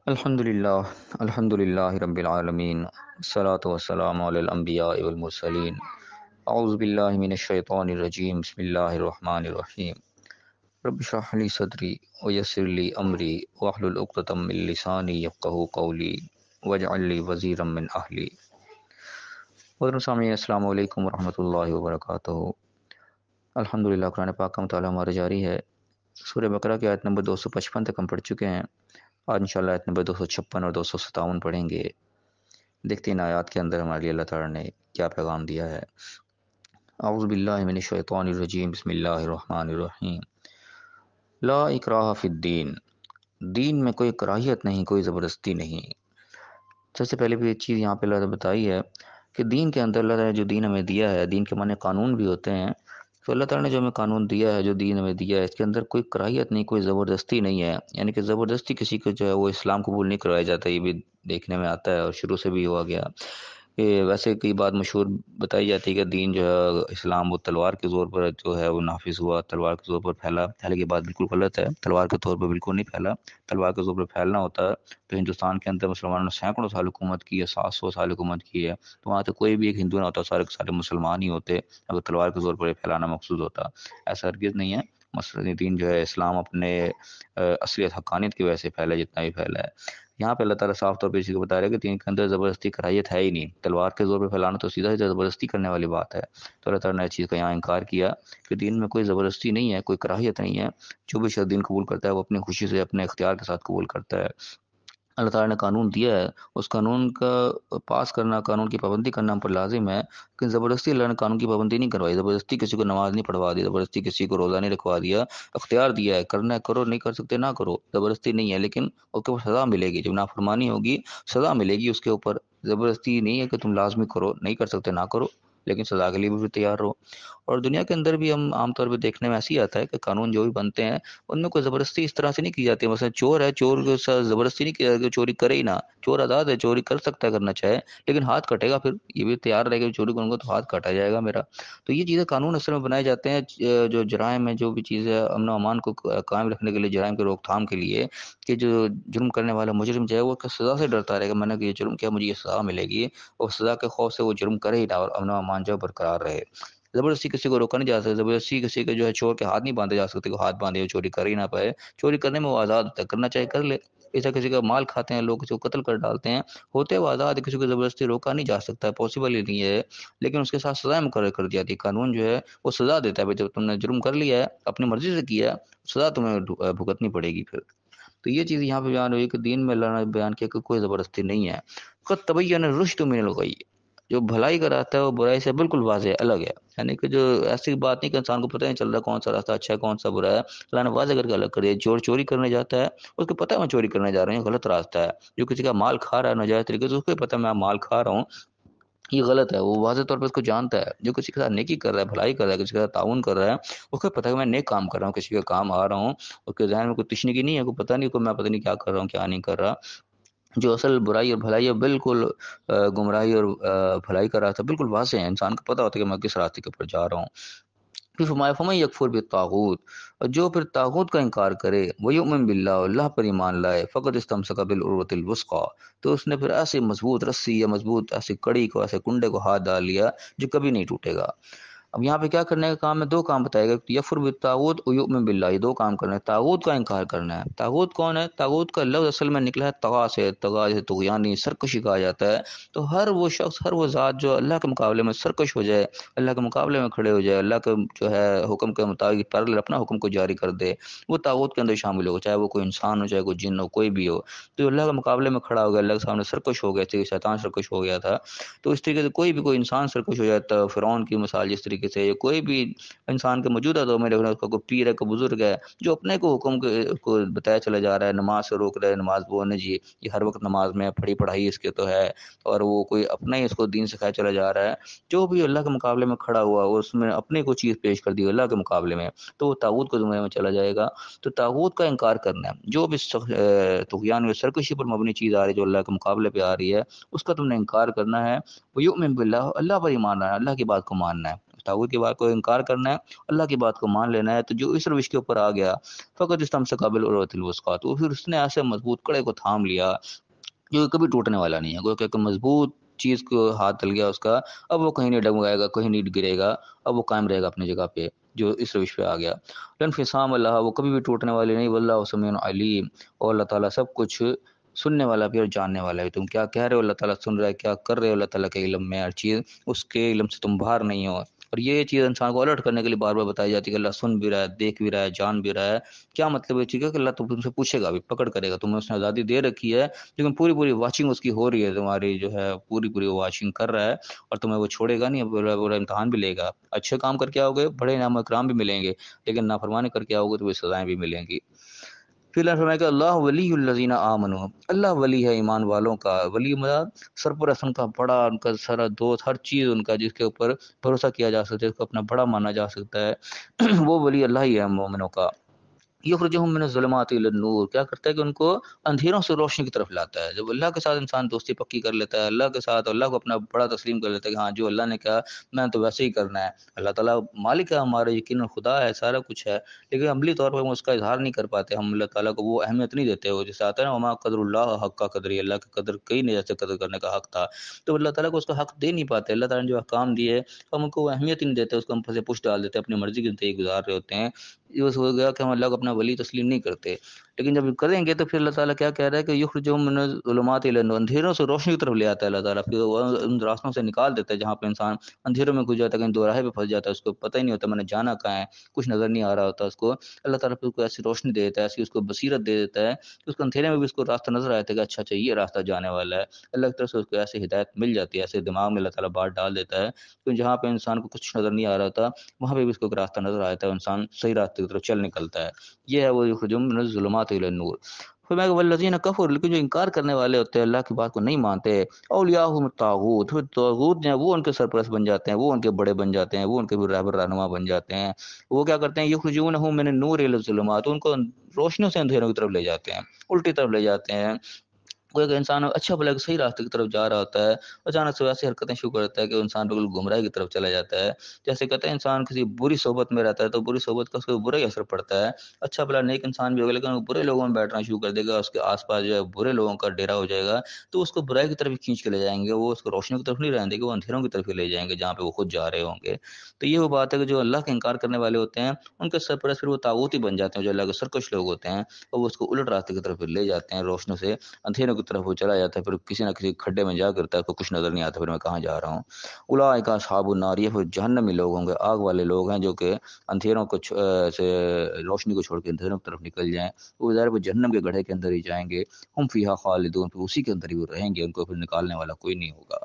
الحمد للہ رب العالمین والصلاة والسلام علی الانبیاء والمرسلین اعوذ باللہ من الشیطان الرجیم بسم اللہ الرحمن الرحیم رب اشرح لی صدری ویسر لی امری واحلل عقدۃ من لسانی یفقہوا قولی واجعل لی وزیرا من اہلی۔ محترم سامعین، السلام علیکم ورحمۃ اللہ وبرکاتہ۔ الحمدللہ قرآن پاک کا مطالعہ ہمارا جاری ہے۔ سورہ بقرہ کی آیت نمبر 255 تک ہم پڑھ چکے ہیں۔ آج انشاءاللہ آیت نمبر 256 اور 257 پڑھیں گے۔ دیکھتے ہیں ان آیات کے اندر ہمارے لیے اللہ تعالیٰ نے کیا پیغام دیا ہے۔ اعوذ باللہ من الشیطان الرجیم بسم اللہ الرحمن الرحیم۔ لا اکراہ فی الدین، دین میں کوئی کراہیت نہیں، کوئی زبردستی نہیں۔ سب سے پہلے بھی ایک چیز یہاں پہ اللہ نے بتائی ہے کہ دین کے اندر اللہ تعالیٰ نے جو دین ہمیں دیا ہے، دین کے معنی قانون بھی ہوتے ہیں، تو اللہ تعالیٰ نے جو ہمیں قانون دیا ہے، جو دین ہمیں دیا ہے، اس کے اندر کوئی کراہیت نہیں، کوئی زبردستی نہیں ہے۔ یعنی کہ زبردستی کسی کو جو ہے وہ اسلام قبول نہیں کروایا جاتا، یہ بھی دیکھنے میں آتا ہے اور شروع سے بھی ہوا گیا کہ ویسے کئی بات مشہور بتائی جاتی ہے کہ دین جو ہے اسلام وہ تلوار کے زور پر جو ہے وہ نافذ ہوا، تلوار کے زور پر پھیلا۔ حالانکہ یہ بات بالکل غلط ہے، تلوار کے طور پر بالکل نہیں پھیلا۔ تلوار کے زور پر پھیلنا ہوتا ہے تو ہندوستان کے اندر مسلمانوں نے سینکڑوں سال حکومت کی ہے، 700 سال حکومت کی ہے، تو وہاں تو کوئی بھی ایک ہندو نہ ہوتا، سارے کے سارے مسلمان ہی ہوتے اگر تلوار کے زور پر پھیلانا مقصود ہوتا۔ ایسا ہرگز نہیں ہے۔ مسلم دین جو ہے اسلام اپنے اصلیت حقانیت کی وجہ سے پھیلا جتنا بھی پھیلا ہے۔ یہاں پہ اللہ تعالیٰ صاف طور پہ اسی کو بتا رہا ہے کہ دین کے اندر زبردستی کراہیت ہے ہی نہیں۔ تلوار کے زور پہ پھیلانا تو سیدھا سیدھا زبردستی کرنے والی بات ہے۔ تو اللہ تعالیٰ نے اس چیز کا یہاں انکار کیا کہ دین میں کوئی زبردستی نہیں ہے، کوئی کراہیت نہیں ہے۔ جو بھی شخص دین قبول کرتا ہے وہ اپنی خوشی سے اپنے اختیار کے ساتھ قبول کرتا ہے۔ اللہ تعالیٰ نے قانون دیا ہے، اس قانون کا پاس کرنا، قانون کی پابندی کرنا ہم پر لازم ہے، لیکن زبردستی اللہ نے قانون کی پابندی نہیں کروائی، زبردستی کسی کو نماز نہیں پڑھوا دی، زبردستی کسی کو روزہ نہیں رکھوا دیا۔ اختیار دیا ہے، کرنا ہے کرو، نہیں کر سکتے نہ کرو، زبردستی نہیں ہے، لیکن اس کے اوپر سزا ملے گی۔ جب نافرمانی ہوگی سزا ملے گی اس کے اوپر۔ زبردستی نہیں ہے کہ تم لازمی کرو، نہیں کر سکتے نہ کرو، لیکن سزا کے لیے بھی تیار رہو۔ اور دنیا کے اندر بھی ہم عام طور پہ دیکھنے میں ایسی آتا ہے کہ قانون جو بھی بنتے ہیں ان میں کوئی زبردستی اس طرح سے نہیں کی جاتی۔ مثلا چور ہے، چور کے ساتھ زبردستی نہیں کیا کہ چوری کرے ہی نہ، چور آزاد ہے، چوری کر سکتا ہے کرنا چاہے، لیکن ہاتھ کٹے گا، پھر یہ بھی تیار رہے گا چوری کروں گا تو ہاتھ کاٹا جائے گا میرا۔ تو یہ چیزیں قانون اصل میں بنائے جاتے ہیں جو جرائم ہے، جو بھی چیزیں امن و امان کو قائم رکھنے کے لیے، جرائم کی روک تھام کے لیے، کہ جو جرم کرنے والا مجرم جو ہے وہ سزا سے ڈرتا رہے گا، میں نے کہ یہ جرم کیا مجھے یہ سزا ملے گی، اور سزا کے خوف سے وہ جرم کرے ہی نہ اور امن و امان جو ہے برقرار رہے۔ زبردستی کسی کو روکا نہیں جا سکتا، زبردستی کسی کے جو ہے چور کے ہاتھ نہیں باندھے جا سکتے کہ ہاتھ باندھے وہ چوری کر ہی نہ پائے۔ چوری کرنے میں وہ آزاد ہوتا ہے، کرنا چاہے کر لے۔ ایسا کسی کا مال کھاتے ہیں لوگ، کسی کو قتل کر ڈالتے ہیں، ہوتے وہ آزاد، کسی کو زبردستی روکا نہیں جا سکتا ہے، پاسبل ہی نہیں ہے۔ لیکن اس کے ساتھ سزائیں مقرر کر دی جاتی ہے۔ قانون جو ہے وہ سزا دیتا ہے، جب تم نے جرم کر لیا ہے اپنی مرضی سے کیا ہے، سزا تمہیں بھگتنی پڑے گی پھر۔ تو یہ چیز یہاں پہ بیان ہوئی کہ دین میں اللہ نے بیان کیا کہ کوئی زبردستی نہیں ہے۔ قد تبین الرشد من الغی، جو بھلائی کا راستہ ہے وہ برائی سے بالکل واضح الگ ہے۔ یعنی کہ جو ایسی بات نہیں کہ انسان کو پتہ نہیں چل رہا کون سا راستہ اچھا ہے کون سا برا ہے، اللہ نے واضح کر کے الگ کر دیا۔ چور چوری کرنے جاتا ہے، اس کو پتہ ہے میں چوری کرنے جا رہا ہوں، یہ غلط راستہ ہے۔ جو کسی کا مال کھا رہا ہے ناجائز طریقے سے، اس کو پتہ ہے میں مال کھا رہا ہوں، یہ غلط ہے، وہ واضح طور پہ اس کو جانتا ہے۔ جو کسی کے ساتھ نیکی کر رہا ہے، بھلائی کر رہا ہے، کسی کے ساتھ تعاون کر رہا ہے، اس کو پتہ ہے کہ میں نیک کام کر رہا ہوں، کسی کے کام آ رہا ہوں، اس کے ذہن میں کوئی تشنگی نہیں ہے، کوئی پتہ نہیں، کوئی میں پتہ نہیں کیا کر رہا ہوں کیا نہیں کر رہا۔ جو اصل برائی اور بھلائی ہے بالکل گمراہی اور بھلائی کا راستہ بالکل واضح ہے، انسان کو پتہ ہوتا ہے کہ میں کس راستے کے اوپر جا رہا ہوں۔ پھر فرمایا فمن یکفر بالطاغوت، اور جو پھر طاغوت کا انکار کرے، ویؤمن باللہ، اللہ پر ایمان لائے، فقد استمسک بالعروۃ الوثقی، تو اس نے پھر ایسی مضبوط رسی یا مضبوط ایسی کڑی کو، ایسے کنڈے کو ہاتھ ڈال لیا جو کبھی نہیں ٹوٹے گا۔ اب یہاں پہ کیا کرنے کا کام ہے؟ دو کام بتائے گا، یکفر بالطاغوت و یؤمن باللہ، یہ دو کام کرنا ہے۔ طاغوت کا انکار کرنا ہے۔ طاغوت کون ہے؟ طاغوت کا لفظ اصل میں نکلا ہے طغا سے، طغا جیسے طغیانی، سرکشی کہا جاتا ہے۔ تو ہر وہ شخص، ہر وہ ذات جو اللہ کے مقابلے میں سرکش ہو جائے، اللہ کے مقابلے میں کھڑے ہو جائے، اللہ کے جو ہے حکم کے مطابق پیرالل اپنا حکم کو جاری کر دے، وہ طاغوت کے اندر شامل ہو، چاہے وہ کوئی انسان ہو، چاہے کوئی جن ہو، کوئی بھی ہو۔ تو اللہ کے مقابلے میں کھڑا ہو گیا، اللہ کے سامنے سرکش ہو گیا، جیسے شیطان سرکش ہو گیا تھا، تو اس طریقے سے کوئی بھی کوئی انسان سرکش ہو جاتا ہے۔ فرعون کی مثال جس طریقے سے، کوئی بھی انسان کے موجودہ دور میں دیکھنا، اس کا کوئی پیر ہے، کوئی بزرگ ہے، جو اپنے کو حکم کو بتایا چلا جا رہا ہے، نماز سے روک رہا ہے، نماز بولنے جی یہ ہر وقت نماز میں پڑھی پڑھائی اس کے تو ہے، اور وہ کوئی اپنا ہی اس کو دین سکھایا چلا جا رہا ہے، جو بھی اللہ کے مقابلے میں کھڑا ہوا اور اس میں اپنے کو چیز پیش کر دی اللہ کے مقابلے میں، تو وہ طاغوت کو زمرے میں چلا جائے گا۔ تو طاغوت کا انکار کرنا ہے، جو بھی طغیان و سرکشی پر مبنی چیز آ رہی ہے، جو اللہ کے مقابلے پہ آ رہی ہے، اس کا تم نے انکار کرنا ہے۔ وہ یؤمن باللہ، اللہ پر ایمان لانا، اللہ کی بات کو ماننا ہے۔ طاغوت کی بات کو انکار کرنا ہے، اللہ کی بات کو مان لینا ہے، تو جو اس روش کے اوپر آ گیا فقط استمسک بالعروۃ الوثقی، تو پھر اس نے ایسے مضبوط کڑے کو تھام لیا جو کبھی ٹوٹنے والا نہیں ہے، گویا کہ مضبوط چیز کو ہاتھ ڈل گیا اس کا، اب وہ کہیں نہیں ڈگمگائے گا، کہیں نہیں گرے گا، اب وہ قائم رہے گا اپنی جگہ پہ جو اس روش پہ آ گیا۔ لنفصام اللہ، وہ کبھی بھی ٹوٹنے والی نہیں، واللہ سمیع علیم، اور اللہ تعالیٰ سب کچھ سننے والا بھی اور جاننے والا بھی، تم کیا کہہ رہے ہو اللہ تعالیٰ سن رہا ہے، کیا کر رہے ہو اللہ تعالیٰ کے علم میں ہر چیز، اس کے علم سے تم باہر نہیں ہو۔ اور یہ چیز انسان کو الرٹ کرنے کے لیے بار بار بتائی جاتی ہے کہ اللہ سن بھی رہا ہے، دیکھ بھی رہا ہے، جان بھی رہا ہے۔ کیا مطلب یہ چیز ہے کہ اللہ تم سے پوچھے گا بھی، پکڑ کرے گا، تمہیں اس نے آزادی دے رکھی ہے لیکن پوری واچنگ اس کی ہو رہی ہے، تمہاری جو ہے پوری واچنگ کر رہا ہے، اور تمہیں وہ چھوڑے گا نہیں، پورا امتحان بھی لے گا۔ اچھے کام کر کے آؤ گے بڑے انعام و اکرام بھی ملیں گے، لیکن نافرمانی کر کے آؤ گے تو وہ سزائیں بھی ملیں گی۔ پھر اللہ فرمائے کہ اللہ ولی الذین آمنوا، اللہ ولی ہے ایمان والوں کا، ولی مراد سرپرست ان کا بڑا، ان کا سارا دوست، ہر چیز ان کا جس کے اوپر بھروسہ کیا جا سکتا ہے، اس کو اپنا بڑا مانا جا سکتا ہے وہ ولی اللہ ہی ہے مومنوں کا۔ یخرجہم من الظلمات الی النور، کیا کرتا ہے کہ ان کو اندھیروں سے روشنی کی طرف لاتا ہے۔ جب اللہ کے ساتھ انسان دوستی پکی کر لیتا ہے، اللہ کے ساتھ اللہ کو اپنا بڑا تسلیم کر لیتا ہے کہ ہاں جو اللہ نے کہا میں تو ویسے ہی کرنا ہے، اللہ تعالیٰ مالک ہے ہمارے، یقیناً خدا ہے، سارا کچھ ہے، لیکن عملی طور پر ہم اس کا اظہار نہیں کر پاتے، ہم اللہ تعالیٰ کو وہ اہمیت نہیں دیتے، وہ جیسے آتا ہے نا وما قدر اللہ حق کا قدر، اللہ کی قدر کئی نہیں جیسے قدر کرنے کا حق تھا، تو اللہ تعالیٰ کو اس کا حق دے نہیں پاتے۔ اللہ تعالیٰ نے جو احکام دیے ہم ان کو وہ اہمیت ہی نہیں دیتے، اس کو ہم پھنسے پش ڈال دیتے، اپنی مرضی کی زندگی گزار رہے ہوتے ہیں۔ یہ بس ہو گیا کہ ہم اللہ کو اپنا ولی تسلیم نہیں کرتے، لیکن جب کریں گے تو پھر اللہ تعالیٰ کیا کہہ رہا ہے کہ یخرجہم من الظلمات الی النور، اندھیروں سے روشنی کی طرف لے آتا ہے اللہ تعالیٰ، پھر وہ ان راستوں سے نکال دیتا ہے جہاں پہ انسان اندھیروں میں گھس جاتا ہے، کہیں دوراہے پہ پھنس جاتا ہے، اس کو پتہ ہی نہیں ہوتا میں نے جانا کہاں ہے، کچھ نظر نہیں آ رہا ہوتا اس کو، اللہ تعالیٰ پھر اس کو ایسی روشنی دے دیتا ہے، ایسی اس کو بصیرت دے دیتا ہے کہ اس کو اندھیرے میں بھی اس کو راستہ نظر آتا ہے کہ اچھا یہ راستہ جانے والا ہے، اللہ کی طرف سے اس کو ایسی ہدایت مل جاتی ہے، ایسے دماغ میں اللہ تعالیٰ بات ڈال دیتا ہے کہ جہاں پہ انسان کو کچھ نظر نہیں آ رہا ہوتا وہاں پہ بھی اس کو ایک راستہ نظر آتا ہے، انسان صحیح راستے کی طرف چل نکلتا ہے۔ یہ ہے وہ یخرجہم من الظلمات الی النور۔ پھر میں والذین کفروا، لیکن جو انکار کرنے والے ہوتے ہیں، اللہ کی بات کو نہیں مانتے، اولیاءہم الطاغوت، پھر طاغوت جو ہیں وہ ان کے سرپرست بن جاتے ہیں، وہ ان کے بڑے بن جاتے ہیں، وہ ان کے بھی رہبر رہنما بن جاتے ہیں۔ وہ کیا کرتے ہیں یخرجونہم من النور الی الظلمات، ان کو روشنیوں سے اندھیروں کی طرف لے جاتے ہیں، الٹی طرف لے جاتے ہیں۔ کوئی اگر انسان اچھا بھلا صحیح راستے کی طرف جا رہا ہوتا ہے، اچانک سے ویسی حرکتیں شروع کرتا ہے کہ انسان بالکل گمراہی کی طرف چلا جاتا ہے۔ جیسے کہتے ہیں انسان کسی بری صحبت میں رہتا ہے تو بری صحبت کا اس کو برا ہی اثر پڑتا ہے، اچھا بھلا نیک انسان بھی ہوگا لیکن وہ برے لوگوں میں بیٹھنا شروع کر دے گا، اس کے آس پاس جو ہے برے لوگوں کا ڈیرا ہو جائے گا، تو اس کو برائی کی طرف ہی کھینچ کے لے جائیں گے، وہ اس کو روشنی کی طرف نہیں رہنے دیں گے، وہ اندھیروں کی طرف ہی لے جائیں گے جہاں پہ وہ خود جا رہے ہوں گے۔ تو یہ وہ بات ہے کہ جو اللہ کا انکار کرنے والے ہوتے ہیں ان کے سرپرست پھر وہ طاغوت ہی بن جاتے ہیں، جو اللہ کے سرکش لوگ ہوتے ہیں، اور وہ اس کو الٹ راستے کی طرف لے جاتے ہیں، روشنوں سے اندھیروں کی طرف وہ چلا جاتا ہے، پھر کسی نہ کسی کھڈے میں جا کرتا ہے، کو کچھ نظر نہیں آتا پھر میں کہاں جا رہا ہوں۔ اولئک اصحاب النار، یہ پھر جہنمی لوگ ہوں گے، آگ والے لوگ ہیں جو کہ اندھیروں کو سے روشنی کو چھوڑ کے اندھیروں کی طرف نکل جائیں، وہ ظاہر وہ جہنم کے گڑھے کے اندر ہی جائیں گے، ہم فیہا خالدون، پھر اسی کے اندر ہی وہ رہیں گے، ان کو پھر نکالنے والا کوئی نہیں ہوگا۔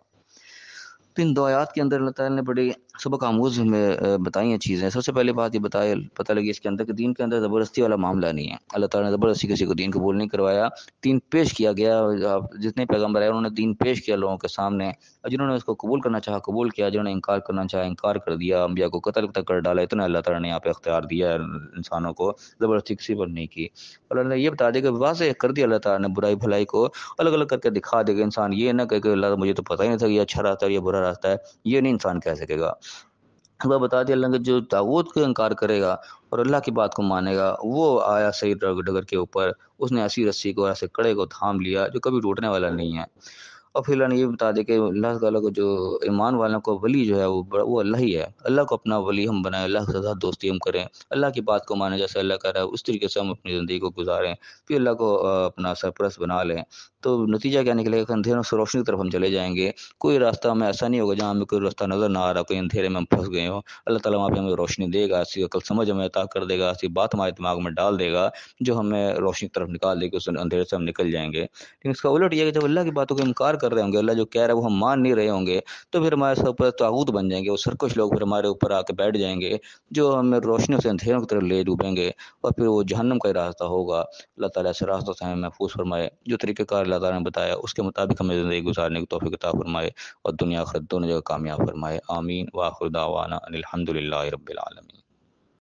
تو ان دو آیات کے اندر اللہ تعالیٰ نے بڑی سبق آموز ہمیں بتائی ہیں چیزیں۔ سب سے پہلے بات یہ پتہ لگی اس کے اندر کہ دین کے اندر زبردستی والا معاملہ نہیں ہے، اللہ تعالیٰ نے زبردستی کسی کو دین قبول نہیں کروایا، دین پیش کیا گیا، جتنے پیغمبر آئے انہوں نے دین پیش کیا لوگوں کے سامنے، اور جنہوں نے اس کو قبول کرنا چاہا قبول کیا، جنہوں نے انکار کرنا چاہا انکار کر دیا، انبیاء کو قتل تک کر ڈالا، اتنا اللہ تعالیٰ نے یہاں پہ اختیار دیا ہے انسانوں کو، زبردستی کسی پر نہیں کی۔ اور اللہ نے یہ بتا دیا کہ واضح کر دیا اللہ تعالیٰ نے برائی بھلائی کو الگ الگ کر کے دکھا دے گا، انسان یہ نہ کہے کہ اللہ مجھے تو پتہ ہی نہیں تھا کہ یہ اچھا راستہ ہے یہ برا راستہ ہے، یہ نہیں انسان کہہ سکے گا۔ اللہ بتا دیا اللہ کہ جو طاغوت کو انکار کرے گا اور اللہ کی بات کو مانے گا وہ آیا صحیح ڈگر کے اوپر، اس نے ایسی رسی کو ایسے کڑے کو تھام لیا جو کبھی ٹوٹنے والا نہیں ہے۔ اور پھر اللہ نے یہ بتا دیا کہ اللہ تعالیٰ کو جو ایمان والوں کو ولی جو ہے وہ اللہ ہی ہے، اللہ کو اپنا ولی ہم بنائیں، اللہ کے ساتھ دوستی ہم کریں، اللہ کی بات کو مانیں، جیسے اللہ کہہ رہا ہے اس طریقے سے ہم اپنی زندگی کو گزاریں، پھر اللہ کو اپنا سرپرست بنا لیں، تو نتیجہ کیا نکلے گا کہ اندھیروں سے روشنی کی طرف ہم چلے جائیں گے، کوئی راستہ ہمیں ایسا نہیں ہوگا جہاں ہمیں کوئی راستہ نظر نہ آ رہا، کوئی اندھیرے میں ہم پھنس گئے ہوں، اللہ تعالیٰ وہاں پہ ہمیں روشنی دے گا، ایسی عقل سمجھ ہمیں عطا کر دے گا، ایسی بات ہمارے دماغ میں ڈال دے گا جو ہمیں روشنی کی طرف نکال دے گی، اس اندھیرے سے ہم نکل جائیں گے۔ لیکن اس کا الٹ یہ ہے کہ جب اللہ کی باتوں کو انکار کر رہے ہوں گے، اللہ جو کہہ رہا ہے وہ ہم مان نہیں رہے ہوں گے، تو پھر ہمارے اوپر طاغوت بن جائیں گے، وہ سرکش لوگ پھر ہمارے اوپر آ کے بیٹھ جائیں گے جو ہمیں روشنیوں سے اندھیروں کی طرف لے ڈوبیں گے، اور پھر وہ جہنم کا ہی راستہ ہوگا۔ اللہ تعالیٰ سے راستوں سے ہمیں محفوظ فرمائے، جو طریقہ کار اللہ تعالیٰ نے بتایا اس کے مطابق ہمیں زندگی گزارنے کی توفیق عطا فرمائے، اور دنیا آخرت دونوں جگہ کامیاب فرمائے، آمین۔ وآخر دعوانا ان الحمد للہ رب العالمین۔